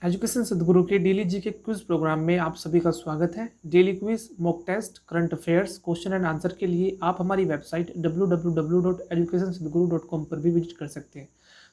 Education सदगुरु के daily जी के क्विज प्रोग्राम में आप सभी का स्वागत है। Daily quiz, mock test, current affairs, question and answer के लिए आप हमारी वेबसाइट www.educationsadguru.com पर भी विजिट कर सकते हैं।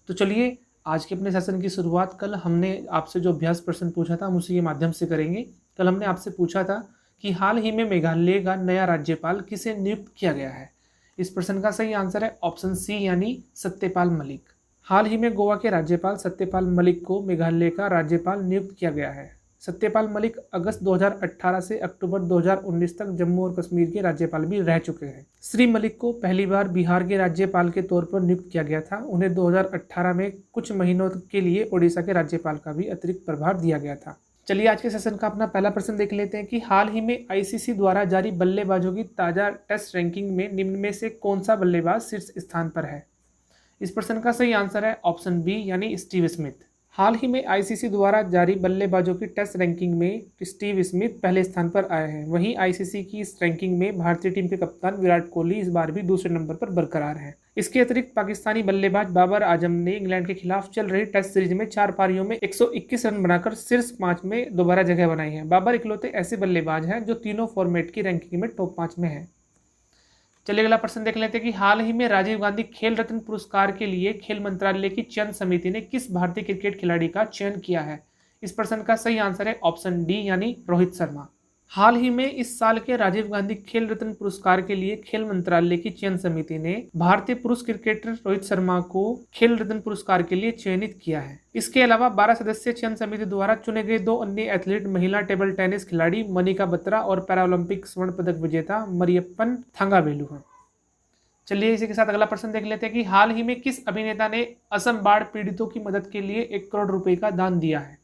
तो चलिए आज के अपने सेशन की शुरुआत कल हमने आपसे जो अभ्यास प्रश्न पूछा था हम उसी के माध्यम से करेंगे। कल हमने आपसे पूछा था कि हाल ही में मेघालय का नया राज्यपाल किसे नियुक्त किया गया है। इस प्रश्न का सही आंसर है ऑप्शन सी यानी सत्यपाल मलिक। हाल ही में गोवा के राज्यपाल सत्यपाल मलिक को मेघालय का राज्यपाल नियुक्त किया गया है। सत्यपाल मलिक अगस्त 2018 से अक्टूबर 2019 तक जम्मू और कश्मीर के राज्यपाल भी रह चुके हैं। श्री मलिक को पहली बार बिहार के राज्यपाल के तौर पर नियुक्त किया गया था। उन्हें 2018 में कुछ महीनों के लिए ओडिशा के राज्यपाल का भी अतिरिक्त प्रभार दिया गया था। चलिए आज के सेशन का अपना पहला प्रश्न देख लेते हैं कि हाल ही में आईसीसी द्वारा जारी बल्लेबाजों की ताज़ा टेस्ट रैंकिंग में निम्न में से कौन सा बल्लेबाज शीर्ष स्थान पर है। इस प्रश्न का सही आंसर है ऑप्शन बी यानी स्टीव स्मिथ। हाल ही में आईसीसी द्वारा जारी बल्लेबाजों की टेस्ट रैंकिंग में स्टीव स्मिथ पहले स्थान पर आए हैं। वहीं आईसीसी की इस रैंकिंग में भारतीय टीम के कप्तान विराट कोहली इस बार भी दूसरे नंबर पर बरकरार हैं। इसके अतिरिक्त पाकिस्तानी बल्लेबाज बाबर आजम ने इंग्लैंड के खिलाफ चल रही टेस्ट सीरीज में 4 पारियों में 121 रन बनाकर शीर्ष 5 में दोबारा जगह बनाई है। बाबर इकलौते ऐसे बल्लेबाज हैं जो तीनों फॉर्मेट की रैंकिंग में टॉप 5 में है। चलिए अगला प्रश्न देख लेते हैं कि हाल ही में राजीव गांधी खेल रत्न पुरस्कार के लिए खेल मंत्रालय की चयन समिति ने किस भारतीय क्रिकेट खिलाड़ी का चयन किया है। इस प्रश्न का सही आंसर है ऑप्शन डी यानी रोहित शर्मा। हाल ही में इस साल के राजीव गांधी खेल रत्न पुरस्कार के लिए खेल मंत्रालय की चयन समिति ने भारतीय पुरुष क्रिकेटर रोहित शर्मा को खेल रत्न पुरस्कार के लिए चयनित किया है। इसके अलावा 12 सदस्यीय चयन समिति द्वारा चुने गए 2 अन्य एथलीट महिला टेबल टेनिस खिलाड़ी मनिका बत्रा और पैरालंपिक स्वर्ण पदक विजेता मरियप्पन थांगावेलु हैं। चलिए इसी के साथ अगला प्रश्न देख लेते हैं कि हाल ही में किस अभिनेता ने असम बाढ़ पीड़ितों की मदद के लिए 1 करोड़ रुपए का दान दिया है।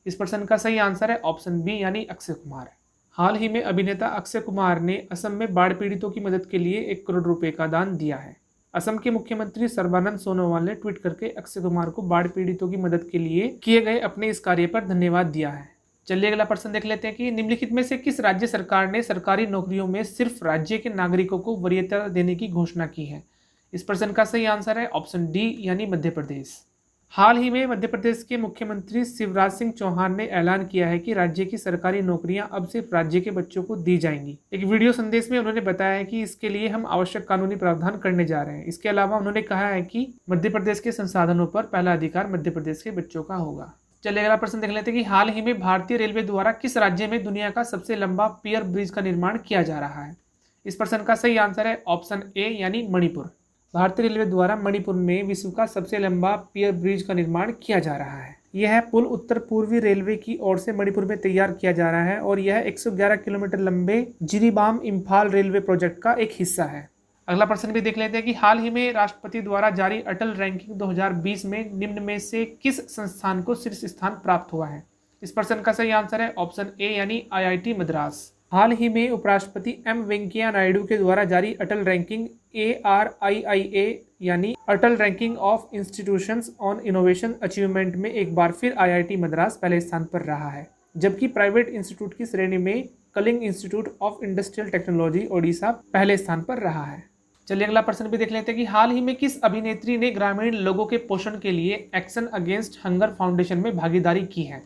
इस प्रश्न का सही आंसर है ऑप्शन बी यानी अक्षय कुमार। हाल ही में अभिनेता अक्षय कुमार ने असम में बाढ़ पीड़ितों की मदद के लिए 1 करोड़ रुपए का दान दिया है। असम के मुख्यमंत्री सर्बानंद सोनोवाल ने ट्वीट करके अक्षय कुमार को बाढ़ पीड़ितों की मदद के लिए किए गए अपने इस कार्य पर धन्यवाद दिया है। चलिए अगला प्रश्न देख लेते हैं कि निम्नलिखित में से किस राज्य सरकार ने सरकारी नौकरियों में सिर्फ राज्य के नागरिकों को वरीयता देने की घोषणा की है। इस प्रश्न का सही आंसर है ऑप्शन डी यानी मध्य प्रदेश। हाल ही में मध्य प्रदेश के मुख्यमंत्री शिवराज सिंह चौहान ने ऐलान किया है कि राज्य की सरकारी नौकरियां अब सिर्फ राज्य के बच्चों को दी जाएंगी। एक वीडियो संदेश में उन्होंने बताया है कि इसके लिए हम आवश्यक कानूनी प्रावधान करने जा रहे हैं। इसके अलावा उन्होंने कहा है कि मध्य प्रदेश के संसाधनों पर पहला अधिकार मध्य प्रदेश के बच्चों का होगा। चलिए अगला प्रश्न देख लेते हैं कि हाल ही में भारतीय रेलवे द्वारा किस राज्य में दुनिया का सबसे लंबा पियर ब्रिज का निर्माण किया जा रहा है। इस प्रश्न का सही आंसर है ऑप्शन ए यानी मणिपुर। भारतीय रेलवे द्वारा मणिपुर में विश्व का सबसे लंबा पियर ब्रिज का निर्माण किया जा रहा है। यह पुल उत्तर पूर्वी रेलवे की ओर से मणिपुर में तैयार किया जा रहा है और यह 111 किलोमीटर लंबे जिरीबाम इम्फाल रेलवे प्रोजेक्ट का एक हिस्सा है। अगला प्रश्न भी देख लेते हैं कि हाल ही में राष्ट्रपति द्वारा जारी अटल रैंकिंग 2020 में निम्न में से किस संस्थान को शीर्ष स्थान प्राप्त हुआ है। इस प्रश्न का सही आंसर है ऑप्शन ए यानी आईआईटी मद्रास। हाल ही में उपराष्ट्रपति एम वेंकैया नायडू के द्वारा जारी अटल रैंकिंग ARIIA यानी Atal ranking of institutions on innovation achievement में एक बार फिर आईआईटी मद्रास पहले स्थान पर रहा है, जबकि प्राइवेट इंस्टीट्यूट की श्रेणी में Kalinga institute of industrial technology Odisha पहले स्थान पर रहा है। चलिए अगला प्रश्न भी देख लेते हैं कि हाल ही में किस अभिनेत्री ने ग्रामीण लोगों के पोषण के लिए एक्शन अगेंस्ट हंगर फाउंडेशन में भागीदारी की है।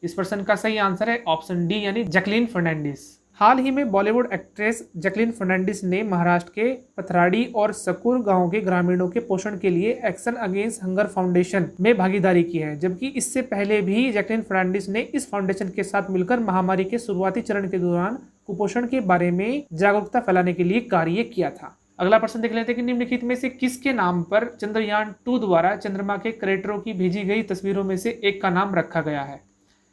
इस प्रश्न का सही आंसर है ऑप्शन डी यानी जैकलीन फर्नांडिस। हाल ही में बॉलीवुड एक्ट्रेस जैकलीन फर्नांडिस ने महाराष्ट्र के पथराड़ी और सकूर गांव के ग्रामीणों के पोषण के लिए एक्शन अगेंस्ट हंगर फाउंडेशन में भागीदारी की है, जबकि इससे पहले भी जैकलीन फर्नांडिस ने इस फाउंडेशन के साथ मिलकर महामारी के शुरुआती चरण के दौरान कुपोषण के बारे में जागरूकता फैलाने के लिए कार्य किया था। अगला प्रश्न देख लेते हैं कि निम्नलिखित में से किसके नाम पर चंद्रयान 2 द्वारा चंद्रमा के क्रेटरों की भेजी गई तस्वीरों में से एक का नाम रखा गया है।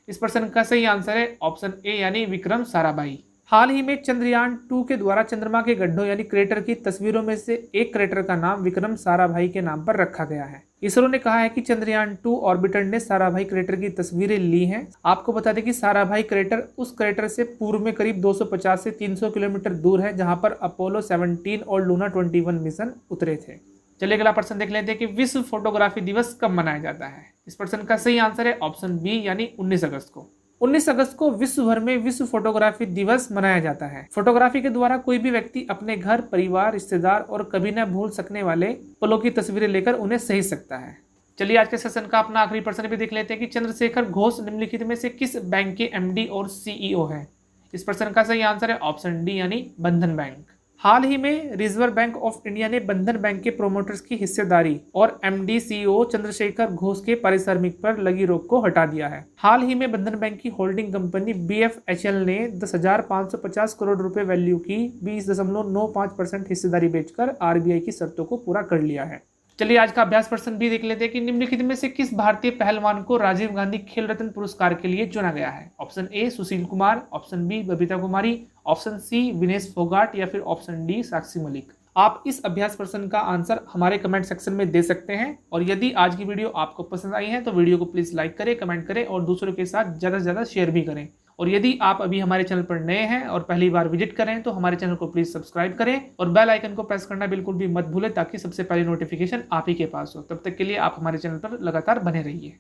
इस प्रश्न का सही आंसर है ऑप्शन ए यानी विक्रम साराभाई। हाल ही में चंद्रयान 2 के द्वारा चंद्रमा के गड्ढों यानी क्रेटर की तस्वीरों में से एक क्रेटर का नाम विक्रम साराभाई के नाम पर रखा गया है। इसरो ने कहा है कि चंद्रयान 2 ऑर्बिटर ने साराभाई क्रेटर की तस्वीरें ली हैं। आपको बता दें कि साराभाई क्रेटर उस क्रेटर से पूर्व में करीब 250 से 300 किलोमीटर दूर है, जहां पर अपोलो 17 और लूना 21 मिशन उतरे थे। चलिए अगला प्रश्न देख लेते हैं कि विश्व फोटोग्राफी दिवस कब मनाया जाता है। इस प्रश्न का सही आंसर है ऑप्शन बी यानी 19 अगस्त को। 19 अगस्त को विश्व भर में विश्व फोटोग्राफी दिवस मनाया जाता है। फोटोग्राफी के द्वारा कोई भी व्यक्ति अपने घर, परिवार, रिश्तेदार और कभी न भूल सकने वाले पलों की तस्वीरें लेकर उन्हें सहेज सकता है। चलिए आज के सेशन का अपना आखिरी प्रश्न भी देख लेते हैं कि चंद्रशेखर घोष निम्नलिखित में से किस बैंक के एमडी और सीईओ हैं। इस प्रश्न का सही आंसर है ऑप्शन डी यानी बंधन बैंक। हाल ही में रिजर्व बैंक ऑफ इंडिया ने बंधन बैंक के प्रोमोटर्स की हिस्सेदारी और एमडी सीईओ चंद्रशेखर घोष के पारिश्रमिक पर लगी रोक को हटा दिया है। हाल ही में बंधन बैंक की होल्डिंग कंपनी बीएफएचएल ने 10,550 करोड़ रुपए वैल्यू की 20.95% हिस्सेदारी बेचकर आरबीआई की शर्तों को पूरा कर लिया है। चलिए आज का अभ्यास प्रश्न भी देख लेते हैं कि निम्नलिखित में से किस भारतीय पहलवान को राजीव गांधी खेल रत्न पुरस्कार के लिए चुना गया है। Option A Sushil Kumar, option B Babita Kumari, option C Vinesh Phogat या फिर ऑप्शन डी साक्षी मलिक। आप इस अभ्यास प्रश्न का आंसर हमारे कमेंट सेक्शन में दे सकते हैं और यदि आज की वीडियो आपको पसंद आई है तो वीडियो को प्लीज लाइक करें, कमेंट करें और दूसरों के साथ ज़्यादा से ज़्यादा शेयर भी करें। और यदि आप अभी हमारे चैनल पर नए हैं और पहली बार विजिट करें तो हमारे चैनल को प्लीज सब्सक्राइब करें और बेल आइकन को प्रेस करना बिल्कुल भी मत भूलें ताकि सबसे पहले नोटिफिकेशन आप ही के पास हो। तब तक के लिए आप हमारे चैनल पर लगातार बने रहिए।